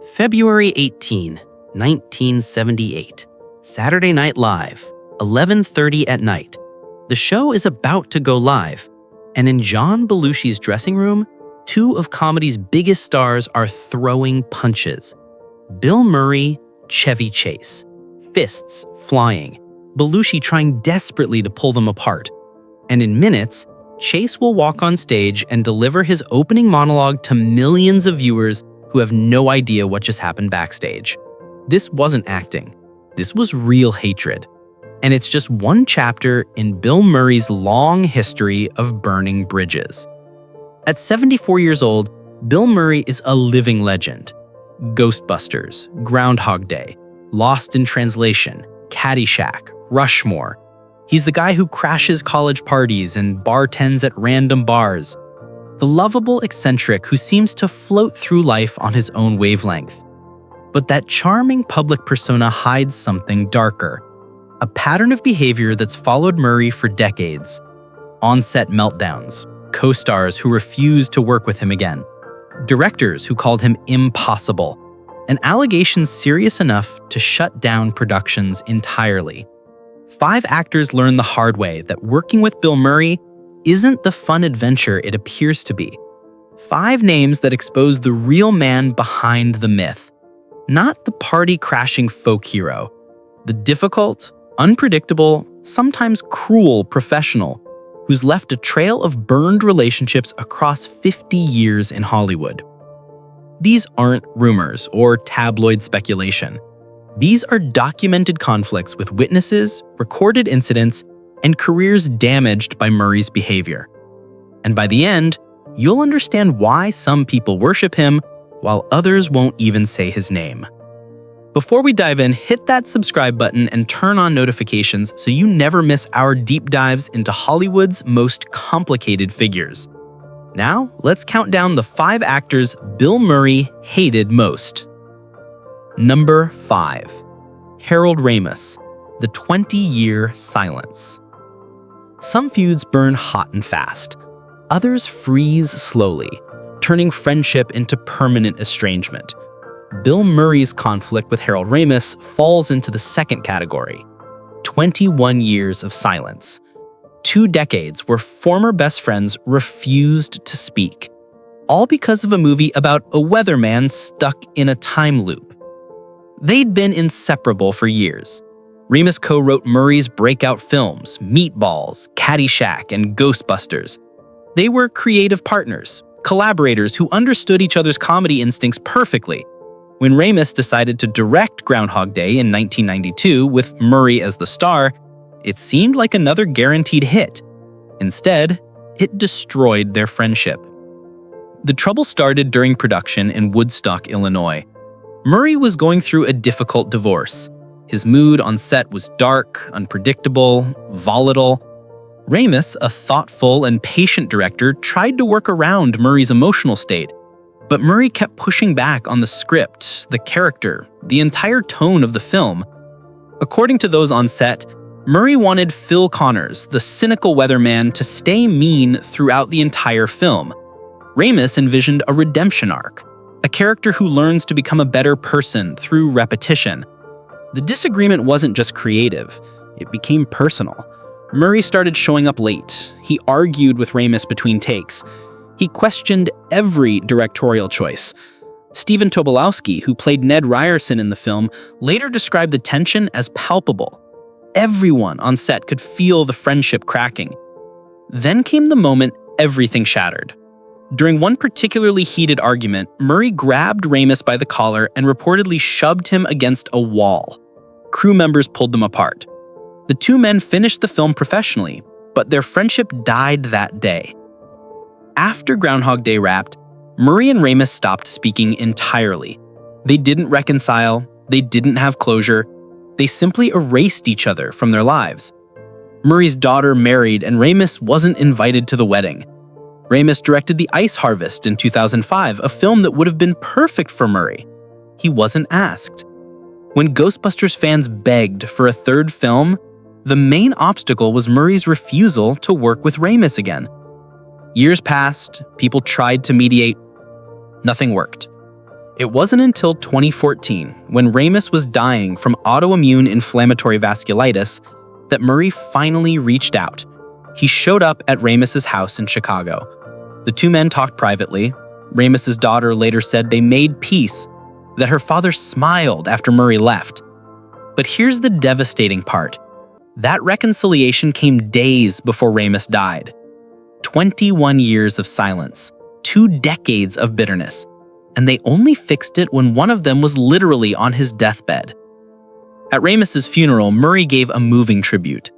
February 18, 1978. Saturday Night Live, 11:30 at night. The show is about to go live, and in John Belushi's dressing room, two of comedy's biggest stars are throwing punches. Bill Murray, Chevy Chase. Fists flying, Belushi trying desperately to pull them apart. And in minutes, Chase will walk on stage and deliver his opening monologue to millions of viewers who have no idea what just happened backstage. This wasn't acting. This was real hatred. And it's just one chapter in Bill Murray's long history of burning bridges. At 74 years old, Bill Murray is a living legend. Ghostbusters, Groundhog Day, Lost in Translation, Caddyshack, Rushmore. He's the guy who crashes college parties and bartends at random bars. The lovable eccentric who seems to float through life on his own wavelength. But that charming public persona hides something darker. A pattern of behavior that's followed Murray for decades. On-set meltdowns, co-stars who refused to work with him again, directors who called him impossible, and allegations serious enough to shut down productions entirely. 5 actors learned the hard way that working with Bill Murray isn't the fun adventure it appears to be. 5 names that expose the real man behind the myth, not the party-crashing folk hero, the difficult, unpredictable, sometimes cruel professional who's left a trail of burned relationships across 50 years in Hollywood. These aren't rumors or tabloid speculation. These are documented conflicts with witnesses, recorded incidents, and careers damaged by Murray's behavior. And by the end, you'll understand why some people worship him while others won't even say his name. Before we dive in, hit that subscribe button and turn on notifications so you never miss our deep dives into Hollywood's most complicated figures. Now, let's count down the 5 actors Bill Murray hated most. Number 5. Harold Ramis, The 20-Year Silence. Some feuds burn hot and fast. Others freeze slowly, turning friendship into permanent estrangement. Bill Murray's conflict with Harold Ramis falls into the second category. 21 years of silence. 2 decades where former best friends refused to speak, all because of a movie about a weatherman stuck in a time loop. They'd been inseparable for years. Ramis co-wrote Murray's breakout films, Meatballs, Caddyshack, and Ghostbusters. They were creative partners, collaborators who understood each other's comedy instincts perfectly. When Ramis decided to direct Groundhog Day in 1992 with Murray as the star, it seemed like another guaranteed hit. Instead, it destroyed their friendship. The trouble started during production in Woodstock, Illinois. Murray was going through a difficult divorce. His mood on set was dark, unpredictable, volatile. Ramis, a thoughtful and patient director, tried to work around Murray's emotional state. But Murray kept pushing back on the script, the character, the entire tone of the film. According to those on set, Murray wanted Phil Connors, the cynical weatherman, to stay mean throughout the entire film. Ramis envisioned a redemption arc, a character who learns to become a better person through repetition. The disagreement wasn't just creative, it became personal. Murray started showing up late. He argued with Ramis between takes. He questioned every directorial choice. Stephen Tobolowsky, who played Ned Ryerson in the film, later described the tension as palpable. Everyone on set could feel the friendship cracking. Then came the moment everything shattered. During one particularly heated argument, Murray grabbed Ramis by the collar and reportedly shoved him against a wall. Crew members pulled them apart. The 2 men finished the film professionally, but their friendship died that day. After Groundhog Day wrapped, Murray and Ramis stopped speaking entirely. They didn't reconcile, they didn't have closure, they simply erased each other from their lives. Murray's daughter married and Ramis wasn't invited to the wedding. Ramis directed The Ice Harvest in 2005, a film that would have been perfect for Murray. He wasn't asked. When Ghostbusters fans begged for a 3rd film, the main obstacle was Murray's refusal to work with Ramis again. Years passed, people tried to mediate. Nothing worked. It wasn't until 2014, when Ramis was dying from autoimmune inflammatory vasculitis, that Murray finally reached out. He showed up at Ramis's house in Chicago. The two men talked privately. Ramis's daughter later said they made peace, that her father smiled after Murray left. But here's the devastating part. That reconciliation came days before Ramis died. 21 years of silence, 2 decades of bitterness, and they only fixed it when one of them was literally on his deathbed. At Ramis's funeral, Murray gave a moving tribute.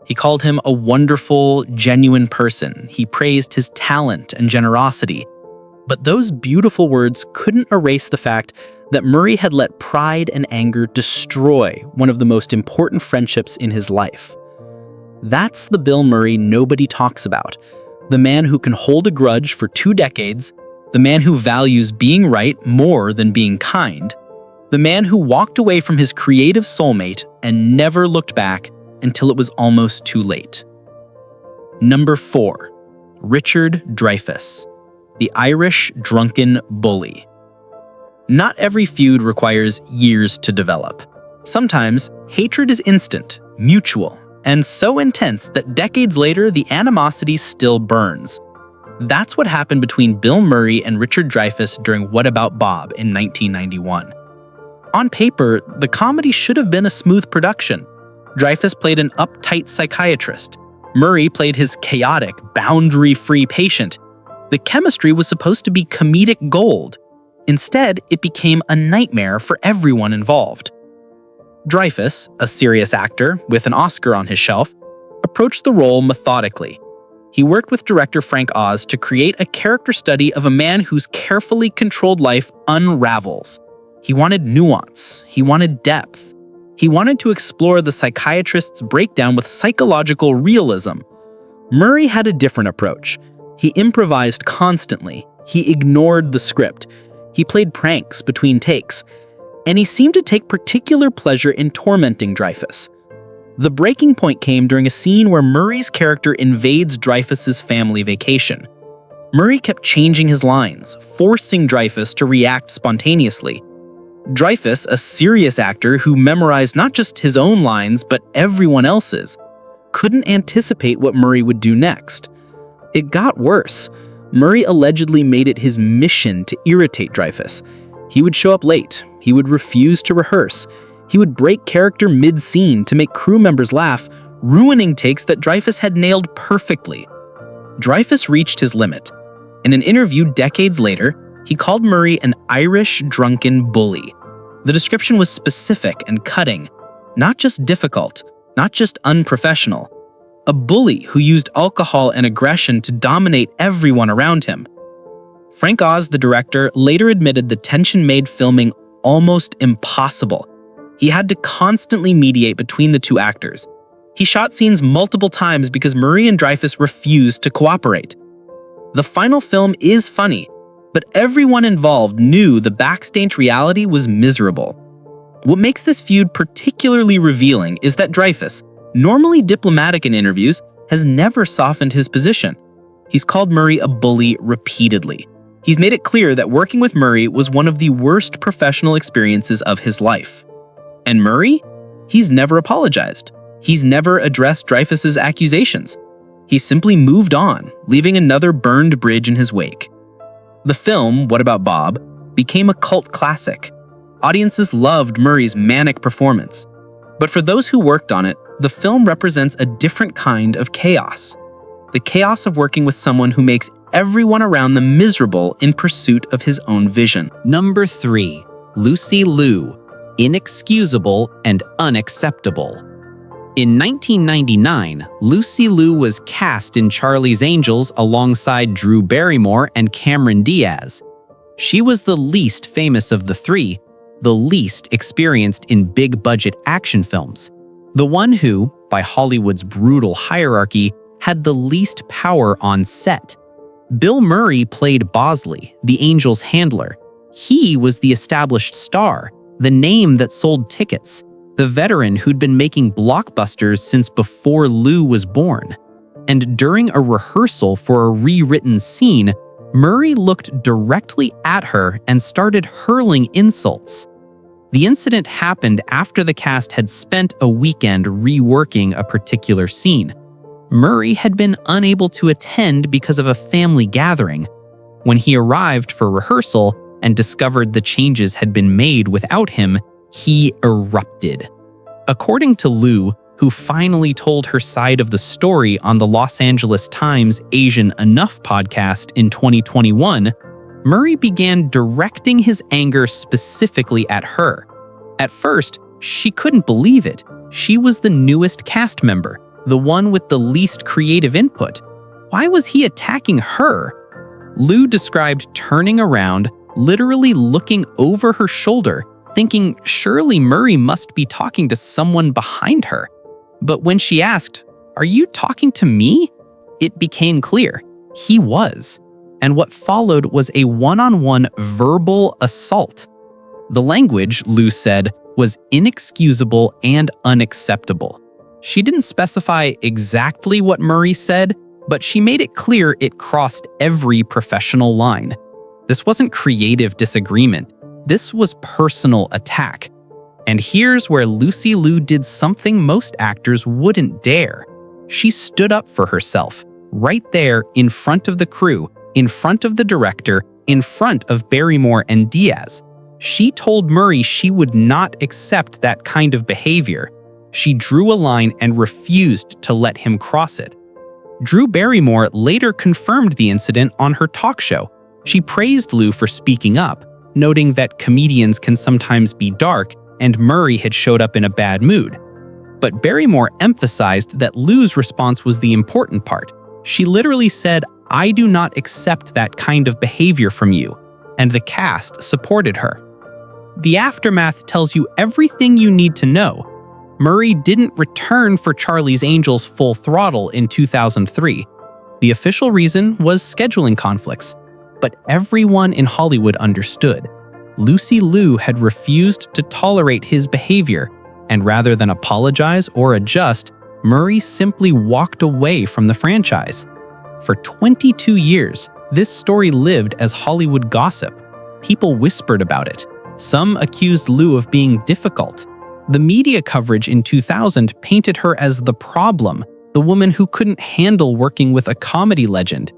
He called him a wonderful, genuine person. He praised his talent and generosity. But those beautiful words couldn't erase the fact that Murray had let pride and anger destroy one of the most important friendships in his life. That's the Bill Murray nobody talks about. The man who can hold a grudge for 2 decades, the man who values being right more than being kind, the man who walked away from his creative soulmate and never looked back until it was almost too late. Number 4, Richard Dreyfuss, the Irish drunken bully. Not every feud requires years to develop. Sometimes hatred is instant, mutual, and so intense that decades later the animosity still burns. That's what happened between Bill Murray and Richard Dreyfuss during What About Bob in 1991. On paper, the comedy should have been a smooth production. Dreyfuss played an uptight psychiatrist. Murray played his chaotic, boundary-free patient. The chemistry was supposed to be comedic gold. Instead, it became a nightmare for everyone involved. Dreyfuss, a serious actor with an Oscar on his shelf, approached the role methodically. He worked with director Frank Oz to create a character study of a man whose carefully controlled life unravels. He wanted nuance. He wanted depth. He wanted to explore the psychiatrist's breakdown with psychological realism. Murray had a different approach. He improvised constantly. He ignored the script. He played pranks between takes. And he seemed to take particular pleasure in tormenting Dreyfuss. The breaking point came during a scene where Murray's character invades Dreyfuss's family vacation. Murray kept changing his lines, forcing Dreyfuss to react spontaneously. Dreyfuss, a serious actor who memorized not just his own lines but everyone else's, couldn't anticipate what Murray would do next. It got worse. Murray allegedly made it his mission to irritate Dreyfuss. He would show up late. He would refuse to rehearse. He would break character mid-scene to make crew members laugh, ruining takes that Dreyfuss had nailed perfectly. Dreyfuss reached his limit. In an interview decades later, he called Murray an Irish drunken bully. The description was specific and cutting, not just difficult, not just unprofessional. A bully who used alcohol and aggression to dominate everyone around him. Frank Oz, the director, later admitted the tension made filming almost impossible. He had to constantly mediate between the two actors. He shot scenes multiple times because Murray and Dreyfuss refused to cooperate. The final film is funny, but everyone involved knew the backstage reality was miserable. What makes this feud particularly revealing is that Dreyfuss, normally diplomatic in interviews, has never softened his position. He's called Murray a bully repeatedly. He's made it clear that working with Murray was one of the worst professional experiences of his life. And Murray? He's never apologized. He's never addressed Dreyfuss's accusations. He simply moved on, leaving another burned bridge in his wake. The film, What About Bob, became a cult classic. Audiences loved Murray's manic performance. But for those who worked on it, the film represents a different kind of chaos. The chaos of working with someone who makes everyone around them miserable in pursuit of his own vision. Number 3, Lucy Liu, inexcusable and unacceptable. In 1999, Lucy Liu was cast in Charlie's Angels alongside Drew Barrymore and Cameron Diaz. She was the least famous of the three, the least experienced in big-budget action films, the one who, by Hollywood's brutal hierarchy, had the least power on set. Bill Murray played Bosley, the Angels' handler. He was the established star, the name that sold tickets, the veteran who'd been making blockbusters since before Liu was born. And during a rehearsal for a rewritten scene, Murray looked directly at her and started hurling insults. The incident happened after the cast had spent a weekend reworking a particular scene. Murray had been unable to attend because of a family gathering. When he arrived for rehearsal and discovered the changes had been made without him, he erupted. According to Liu, who finally told her side of the story on the Los Angeles Times Asian Enough podcast in 2021, Murray began directing his anger specifically at her. At first, she couldn't believe it. She was the newest cast member, the one with the least creative input. Why was he attacking her? Liu described turning around, literally looking over her shoulder, thinking surely Murray must be talking to someone behind her. But when she asked, "Are you talking to me?" it became clear he was. And what followed was a one-on-one verbal assault. The language, Liu said, was inexcusable and unacceptable. She didn't specify exactly what Murray said, but she made it clear it crossed every professional line. This wasn't creative disagreement. This was personal attack. And here's where Lucy Liu did something most actors wouldn't dare. She stood up for herself, right there in front of the crew, in front of the director, in front of Barrymore and Diaz. She told Murray she would not accept that kind of behavior. She drew a line and refused to let him cross it. Drew Barrymore later confirmed the incident on her talk show. She praised Liu for speaking up, noting that comedians can sometimes be dark and Murray had showed up in a bad mood. But Barrymore emphasized that Liu's response was the important part. She literally said, "I do not accept that kind of behavior from you," and the cast supported her. The aftermath tells you everything you need to know. Murray didn't return for Charlie's Angels Full Throttle in 2003. The official reason was scheduling conflicts, but everyone in Hollywood understood. Lucy Liu had refused to tolerate his behavior, and rather than apologize or adjust, Murray simply walked away from the franchise. For 22 years, this story lived as Hollywood gossip. People whispered about it. Some accused Liu of being difficult. The media coverage in 2000 painted her as the problem, the woman who couldn't handle working with a comedy legend.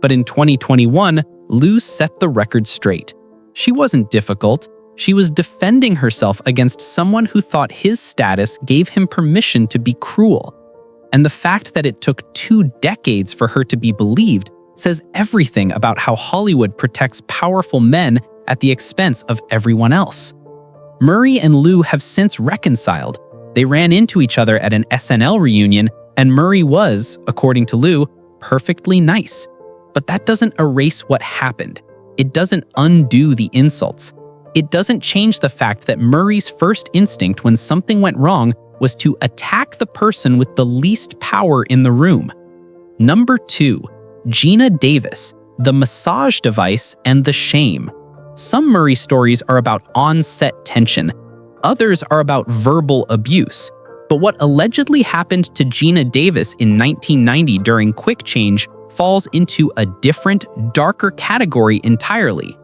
But in 2021, Liu set the record straight. She wasn't difficult. She was defending herself against someone who thought his status gave him permission to be cruel. And the fact that it took 2 decades for her to be believed says everything about how Hollywood protects powerful men at the expense of everyone else. Murray and Liu have since reconciled. They ran into each other at an SNL reunion, and Murray was, according to Liu, perfectly nice. But that doesn't erase what happened. It doesn't undo the insults. It doesn't change the fact that Murray's first instinct when something went wrong was to attack the person with the least power in the room. Number 2, Geena Davis, the massage device and the shame. Some Murray stories are about on-set tension. Others are about verbal abuse. But what allegedly happened to Geena Davis in 1990 during Quick Change falls into a different, darker category entirely.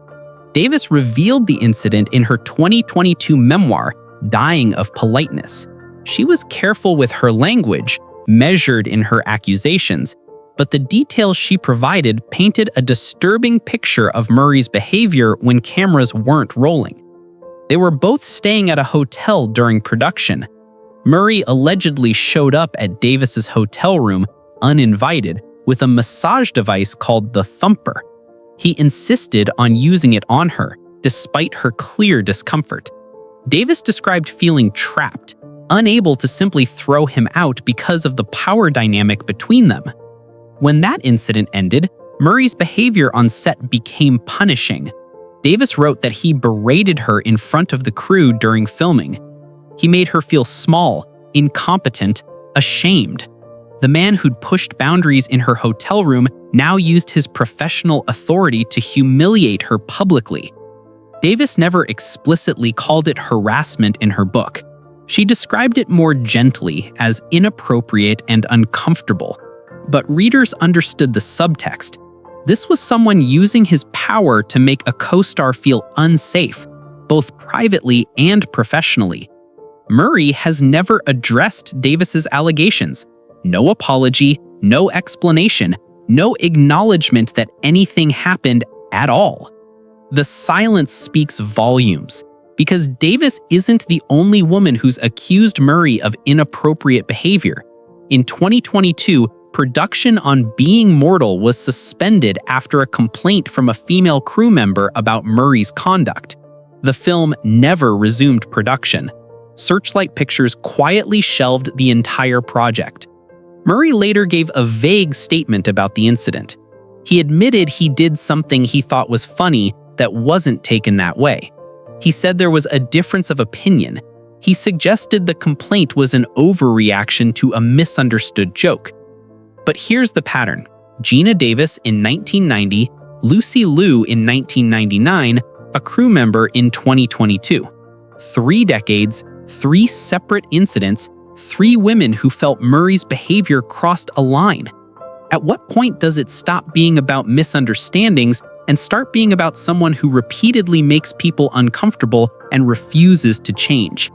Davis revealed the incident in her 2022 memoir, Dying of Politeness. She was careful with her language, measured in her accusations, but the details she provided painted a disturbing picture of Murray's behavior when cameras weren't rolling. They were both staying at a hotel during production. Murray allegedly showed up at Davis's hotel room, uninvited, with a massage device called the Thumper. He insisted on using it on her, despite her clear discomfort. Davis described feeling trapped, unable to simply throw him out because of the power dynamic between them. When that incident ended, Murray's behavior on set became punishing. Davis wrote that he berated her in front of the crew during filming. He made her feel small, incompetent, ashamed. The man who'd pushed boundaries in her hotel room now used his professional authority to humiliate her publicly. Davis never explicitly called it harassment in her book. She described it more gently as inappropriate and uncomfortable. But readers understood the subtext. This was someone using his power to make a co-star feel unsafe, both privately and professionally. Murray has never addressed Davis's allegations. No apology, no explanation, no acknowledgement that anything happened at all. The silence speaks volumes, because Davis isn't the only woman who's accused Murray of inappropriate behavior. In 2022, production on Being Mortal was suspended after a complaint from a female crew member about Murray's conduct. The film never resumed production. Searchlight Pictures quietly shelved the entire project. Murray later gave a vague statement about the incident. He admitted he did something he thought was funny that wasn't taken that way. He said there was a difference of opinion. He suggested the complaint was an overreaction to a misunderstood joke. But here's the pattern. Geena Davis in 1990, Lucy Liu in 1999, a crew member in 2022. 3 decades, 3 separate incidents, 3 women who felt Murray's behavior crossed a line. At what point does it stop being about misunderstandings and start being about someone who repeatedly makes people uncomfortable and refuses to change?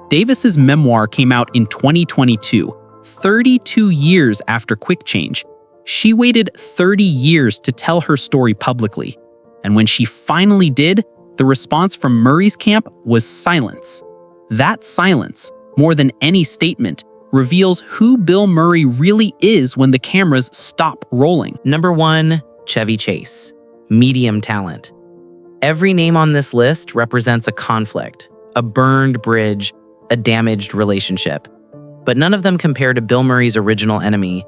Davis's memoir came out in 2022, 32 years after Quick Change. She waited 30 years to tell her story publicly. And when she finally did, the response from Murray's camp was silence. That silence, more than any statement, reveals who Bill Murray really is when the cameras stop rolling. Number 1, Chevy Chase. Medium talent. Every name on this list represents a conflict, a burned bridge, a damaged relationship. But none of them compare to Bill Murray's original enemy,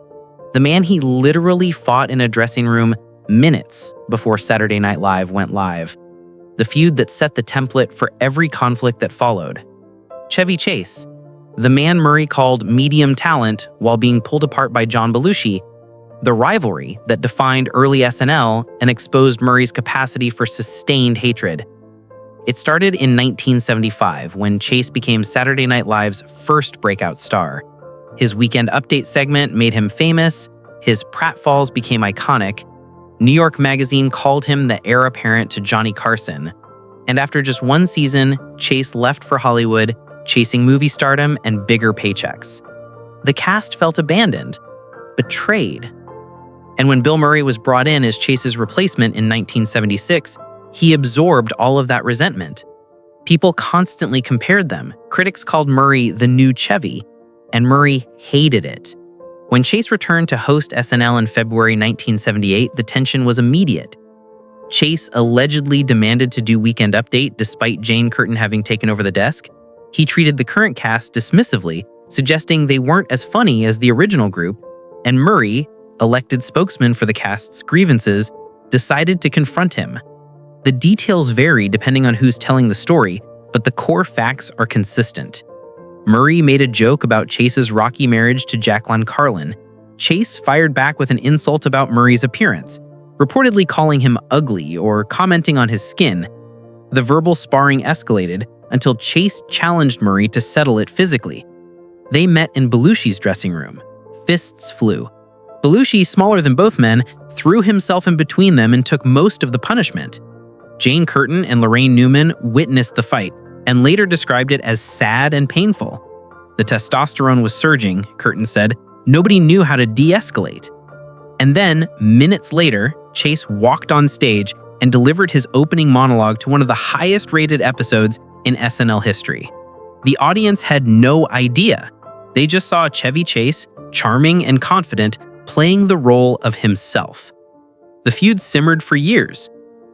the man he literally fought in a dressing room minutes before Saturday Night Live went live. The feud that set the template for every conflict that followed. Chevy Chase, the man Murray called medium talent while being pulled apart by John Belushi, the rivalry that defined early SNL and exposed Murray's capacity for sustained hatred. It started in 1975 when Chase became Saturday Night Live's first breakout star. His Weekend Update segment made him famous, his pratfalls became iconic, New York Magazine called him the heir apparent to Johnny Carson, and after just 1 season, Chase left for Hollywood, chasing movie stardom and bigger paychecks. The cast felt abandoned, betrayed. And when Bill Murray was brought in as Chase's replacement in 1976, he absorbed all of that resentment. People constantly compared them. Critics called Murray the new Chevy, and Murray hated it. When Chase returned to host SNL in February 1978, the tension was immediate. Chase allegedly demanded to do Weekend Update despite Jane Curtin having taken over the desk. He treated the current cast dismissively, suggesting they weren't as funny as the original group, and Murray, elected spokesman for the cast's grievances, decided to confront him. The details vary depending on who's telling the story, but the core facts are consistent. Murray made a joke about Chase's rocky marriage to Jacqueline Carlin. Chase fired back with an insult about Murray's appearance, reportedly calling him ugly or commenting on his skin. The verbal sparring escalated until Chase challenged Murray to settle it physically. They met in Belushi's dressing room. Fists flew. Belushi, smaller than both men, threw himself in between them and took most of the punishment. Jane Curtin and Lorraine Newman witnessed the fight and later described it as sad and painful. The testosterone was surging, Curtin said. Nobody knew how to de-escalate. And then, minutes later, Chase walked on stage and delivered his opening monologue to one of the highest-rated episodes in SNL history. The audience had no idea. They just saw Chevy Chase, charming and confident, playing the role of himself. The feud simmered for years.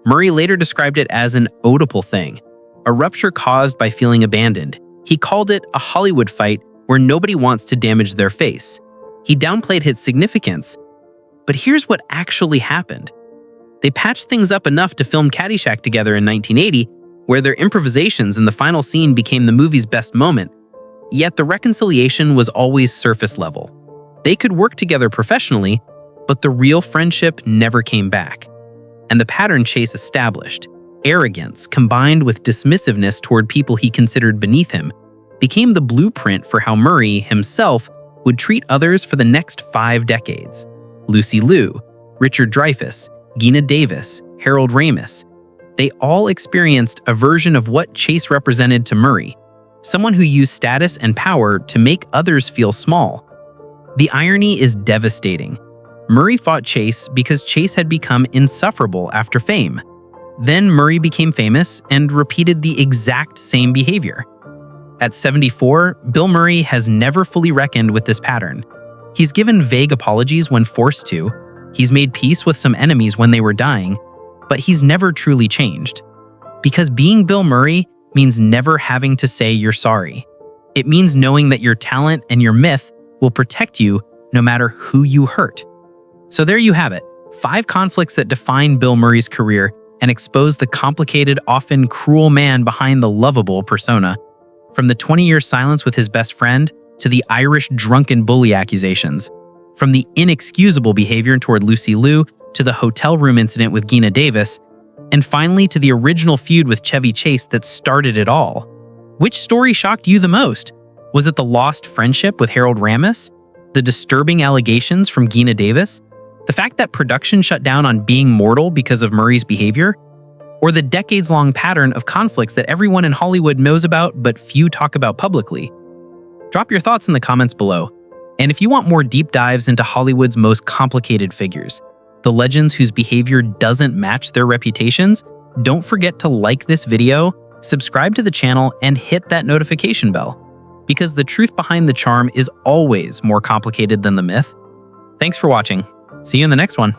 Murray later described it as an Oedipal thing, a rupture caused by feeling abandoned. He called it a Hollywood fight where nobody wants to damage their face. He downplayed its significance. But here's what actually happened. They patched things up enough to film Caddyshack together in 1980, where their improvisations in the final scene became the movie's best moment. Yet the reconciliation was always surface level. They could work together professionally, but the real friendship never came back. And the pattern Chase established, arrogance combined with dismissiveness toward people he considered beneath him, became the blueprint for how Murray himself would treat others for the next 5 decades. Lucy Liu, Richard Dreyfuss, Geena Davis, Harold Ramis. They all experienced a version of what Chase represented to Murray, someone who used status and power to make others feel small. The irony is devastating. Murray fought Chase because Chase had become insufferable after fame. Then Murray became famous and repeated the exact same behavior. At 74, Bill Murray has never fully reckoned with this pattern. He's given vague apologies when forced to, he's made peace with some enemies when they were dying, but he's never truly changed. Because being Bill Murray means never having to say you're sorry. It means knowing that your talent and your myth will protect you no matter who you hurt. So there you have it, 5 conflicts that define Bill Murray's career and expose the complicated, often cruel man behind the lovable persona. From the 20-year silence with his best friend to the Irish drunken bully accusations. From the inexcusable behavior toward Lucy Liu to the hotel room incident with Geena Davis, and finally to the original feud with Chevy Chase that started it all. Which story shocked you the most? Was it the lost friendship with Harold Ramis? The disturbing allegations from Geena Davis? The fact that production shut down on Being Mortal because of Murray's behavior? Or the decades-long pattern of conflicts that everyone in Hollywood knows about but few talk about publicly? Drop your thoughts in the comments below. And if you want more deep dives into Hollywood's most complicated figures, the legends whose behavior doesn't match their reputations, don't forget to like this video, subscribe to the channel, and hit that notification bell. Because the truth behind the charm is always more complicated than the myth. Thanks for watching. See you in the next one.